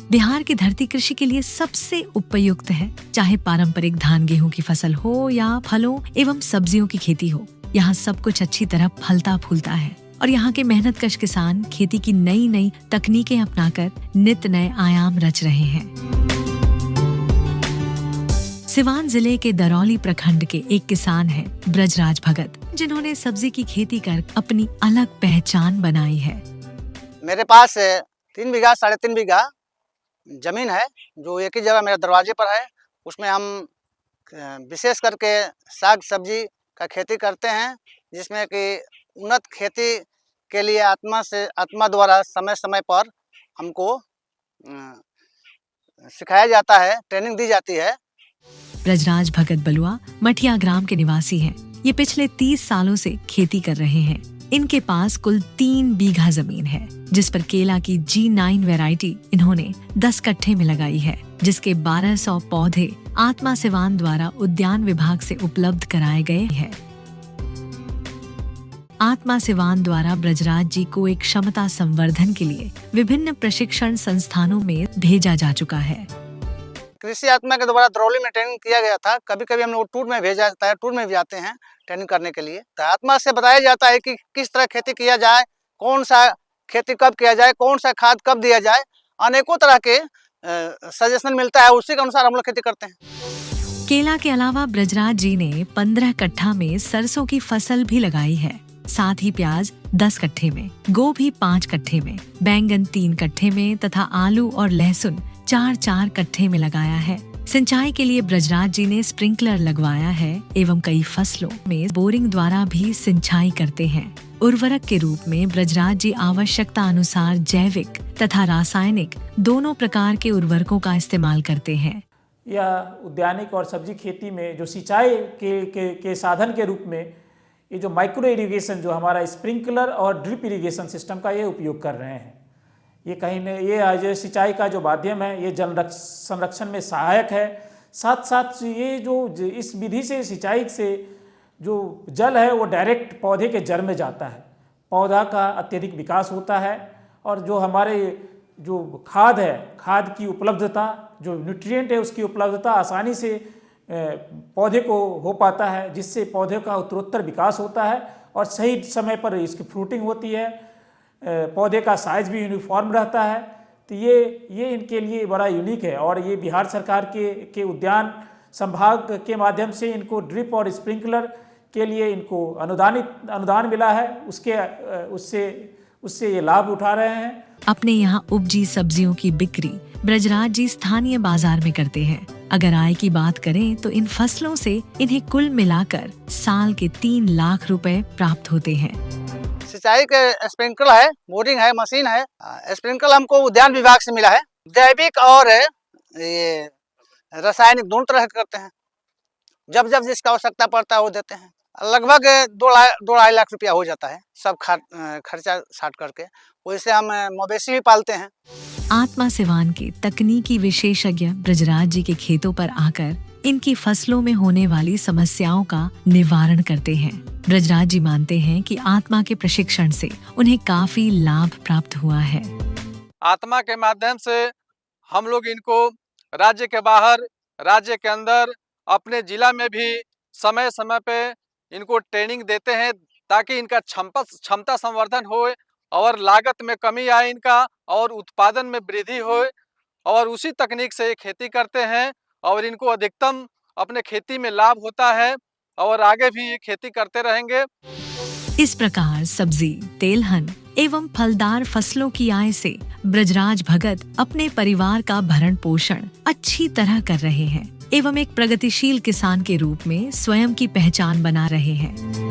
बिहार की धरती कृषि के लिए सबसे उपयुक्त है, चाहे पारंपरिक धान गेहूं की फसल हो या फलों एवं सब्जियों की खेती हो। यहाँ सब कुछ अच्छी तरह फलता फूलता है और यहाँ के मेहनतकश किसान खेती की नई नई तकनीकें अपनाकर नित नए आयाम रच रहे हैं। सिवान जिले के दरौली प्रखंड के एक किसान हैं ब्रजराज भगत, जिन्होंने सब्जी की खेती कर अपनी अलग पहचान बनाई है। मेरे पास 3 बीघा 3.5 बीघा जमीन है जो एक ही जगह मेरे दरवाजे पर है। उसमें हम विशेष करके साग सब्जी का खेती करते हैं, जिसमें कि उन्नत खेती के लिए आत्मा द्वारा समय समय पर हमको सिखाया जाता है, ट्रेनिंग दी जाती है। ब्रजराज भगत बलुआ मठिया ग्राम के निवासी हैं। ये पिछले 30 सालों से खेती कर रहे हैं। इनके पास कुल 3 बीघा जमीन है, जिस पर केला की G9 वैरायटी इन्होंने 10 कट्ठे में लगाई है, जिसके 1200 पौधे आत्मा सिवान द्वारा उद्यान विभाग से उपलब्ध कराए गए हैं। आत्मा सिवान द्वारा ब्रजराज जी को एक क्षमता संवर्धन के लिए विभिन्न प्रशिक्षण संस्थानों में भेजा जा चुका है। कृषि आत्मा के द्वारा दरौली में ट्रेनिंग किया गया था। कभी कभी हम लोग टूर में भेजा जाता है, टूर में भी जाते हैं ट्रेनिंग करने के लिए। तो आत्मा से बताया जाता है कि किस तरह खेती किया जाए, कौन सा खेती कब किया जाए, कौन सा खाद कब दिया जाए, अनेकों तरह के सजेशन मिलता है। उसी के अनुसार हम लोग खेती करते हैं। केला के अलावा ब्रजराज जी ने 15 कट्ठा में सरसों की फसल भी लगाई है। साथ ही प्याज 10 कट्ठे में, गोभी 5 कट्ठे में, बैंगन 3 कट्ठे में तथा आलू और लहसुन 4-4 कट्ठे में लगाया है। सिंचाई के लिए ब्रजराज जी ने स्प्रिंकलर लगवाया है एवं कई फसलों में बोरिंग द्वारा भी सिंचाई करते हैं। उर्वरक के रूप में ब्रजराज जी आवश्यकता अनुसार जैविक तथा रासायनिक दोनों प्रकार के उर्वरकों का इस्तेमाल करते हैं। या उद्यानिक और सब्जी खेती में जो सिंचाई के साधन के रूप में ये जो माइक्रो इरिगेशन, जो हमारा स्प्रिंकलर और ड्रिप इरिगेशन सिस्टम का ये उपयोग कर रहे हैं। ये कहीं न ये सिंचाई का जो माध्यम है ये जल संरक्षण में सहायक है। साथ साथ ये जो इस विधि से सिंचाई से जो जल है वो डायरेक्ट पौधे के जड़ में जाता है, पौधा का अत्यधिक विकास होता है और जो हमारे जो खाद है, खाद की उपलब्धता, जो न्यूट्रिएंट है उसकी उपलब्धता आसानी से पौधे को हो पाता है, जिससे पौधे का उत्तरोत्तर विकास होता है और सही समय पर इसकी फ्रूटिंग होती है। पौधे का साइज भी यूनिफॉर्म रहता है। तो ये इनके लिए बड़ा यूनिक है और ये बिहार सरकार के उद्यान संभाग के माध्यम से इनको ड्रिप और स्प्रिंकलर के लिए इनको अनुदान मिला है। उससे ये लाभ उठा रहे हैं। अपने यहाँ उपजी सब्जियों की बिक्री ब्रजराज जी स्थानीय बाजार में करते हैं। अगर आय की बात करें तो इन फसलों से इन्हें कुल मिलाकर साल के 3 लाख रुपए प्राप्त होते हैं। सिंचाई के स्प्रिंकलर है, बोरिंग है, मशीन है। स्प्रिंकलर हमको उद्यान विभाग से मिला है। जैविक और ये रासायनिक दोनों तरह के करते हैं। जब जब जिसका आवश्यकता पड़ता है वो देते हैं। लगभग 2-2.5 लाख रुपया हो जाता है सब खर्चा साट करके। वैसे हम मवेशी भी पालते हैं। आत्मा सिवान के तकनीकी विशेषज्ञ ब्रजराज जी के खेतों पर आकर इनकी फसलों में होने वाली समस्याओं का निवारण करते हैं। ब्रजराज जी मानते हैं कि आत्मा के प्रशिक्षण से उन्हें काफी लाभ प्राप्त हुआ है। आत्मा के माध्यम से हम लोग इनको राज्य के बाहर, राज्य के अंदर, अपने जिला में भी समय समय पे इनको ट्रेनिंग देते हैं, ताकि इनका क्षमता संवर्धन हो और लागत में कमी आए इनका और उत्पादन में वृद्धि हो। और उसी तकनीक से ये खेती करते हैं और इनको अधिकतम अपने खेती में लाभ होता है और आगे भी ये खेती करते रहेंगे। इस प्रकार सब्जी, तेलहन एवं फलदार फसलों की आय से ब्रजराज भगत अपने परिवार का भरण पोषण अच्छी तरह कर रहे हैं एवं एक प्रगतिशील किसान के रूप में स्वयं की पहचान बना रहे हैं।